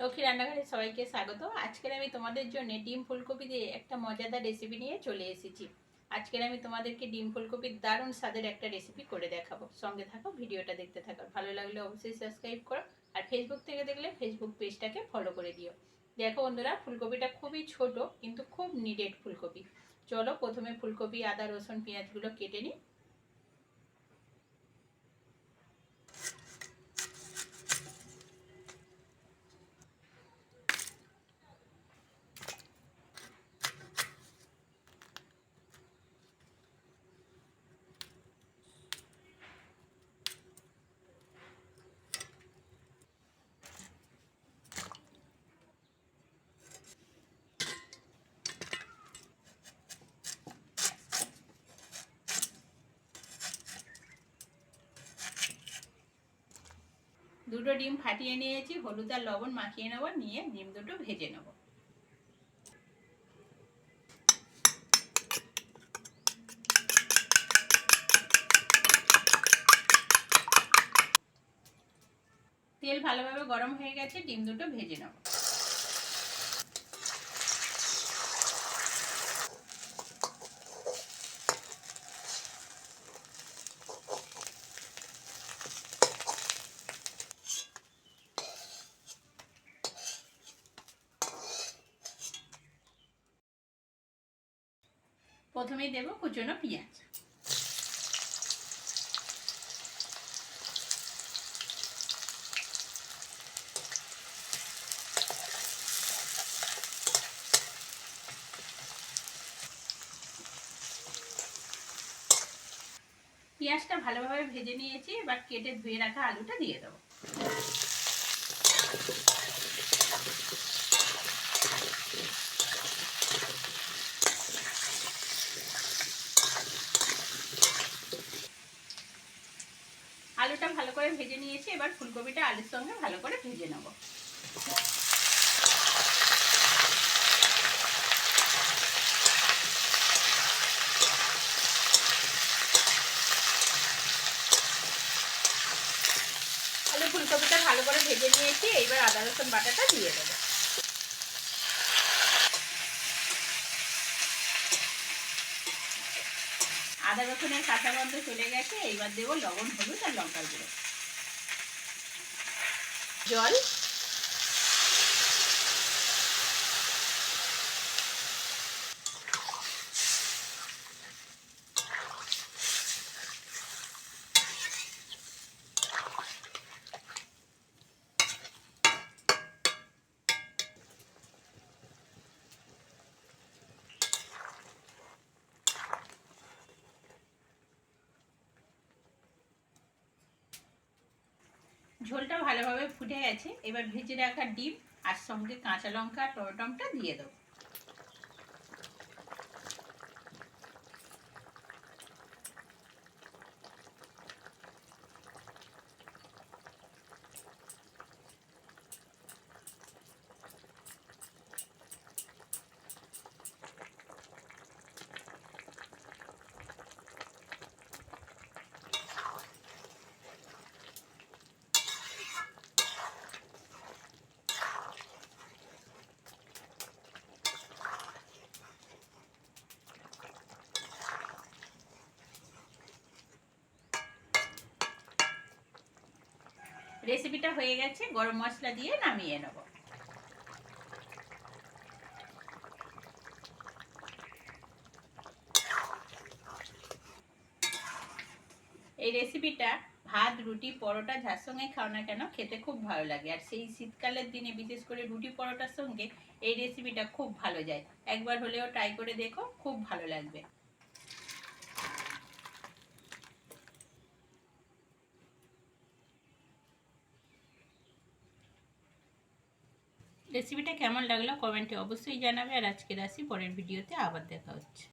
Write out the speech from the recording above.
লক্ষ্মী রান্নাঘরে সবাইকে স্বাগত। আজকের আমি তোমাদের জন্য ডিম ফুলকপি দিয়ে একটা মজাদার রেসিপি নিয়ে চলে এসেছি। আজকের আমি তোমাদেরকে ডিম ফুলকপির দারুণ স্বাদের একটা রেসিপি করে দেখাবো। সঙ্গে থাকো, ভিডিওটা দেখতে থাকো। ভালো লাগলে অবশ্যই সাবস্ক্রাইব করো, আর ফেসবুক থেকে দেখলে ফেসবুক পেজটাকে ফলো করে দিও। দেখো বন্ধুরা, ফুলকপিটা খুবই ছোট কিন্তু খুব নিডেড ফুলকপি। চলো প্রথমে ফুলকপি, আদা, রসুন, পেঁয়াজগুলো কেটে নিই। দুটো ডিম ফাটিয়ে নিয়েছি, হলুদ আর লবণ মাখিয়ে নেবো, নিয়ে ডিম দুটো ভেজে নেবো। তেল ভালোভাবে গরম হয়ে গেছে, ডিম দুটো ভেজে নেব। প্রথমেই দেব কুচনো পেঁয়াজ। পেঁয়াজটা ভালোভাবে ভেজে নিয়েছি, এবার কেটে ধুয়ে রাখা আলুটা দিয়ে দেবো। আলুটা ভালো করে ভেজে নিয়েছি, এবার ফুলকপিটা আলুর সঙ্গে ভালো করে ভেজে নেব। আলু ফুলকপিটা ভালো করে ভেজে নিয়েছি, এইবার আদা রসুন বাটাটা দিয়ে দেবো। আদা রসুনের কাঁচা গন্ধ চলে গেছে, এইবার দেবো লবণ, হলুদ আর লঙ্কার গুঁড়ো, জল। ঝোলটা ভালোভাবে ফুটে গেছে, এবার ভেজে রাখা ডিম আর সঙ্গে কাঁচা লঙ্কা, টমেটোটা দিয়ে দেবো। রেসিপিটা হয়ে গেছে, গরম মশলা দিয়ে নামিয়ে নেব। এই রেসিপিটা ভাত, রুটি, পরোটা যার সঙ্গে খাও না কেন খেতে খুব ভালো লাগে, আর সেই শীতকালের দিনে বিশেষ করে রুটি পরোটার সঙ্গে এই রেসিপিটা খুব ভালো যায়। একবার হলেও ট্রাই করে দেখো, খুব ভালো লাগবে। রেসিপিটা কেমন লাগলো কমেন্টে অবশ্যই জানাবে, আর আজকের আসি, পরের ভিডিওতে আবার দেখা হচ্ছে।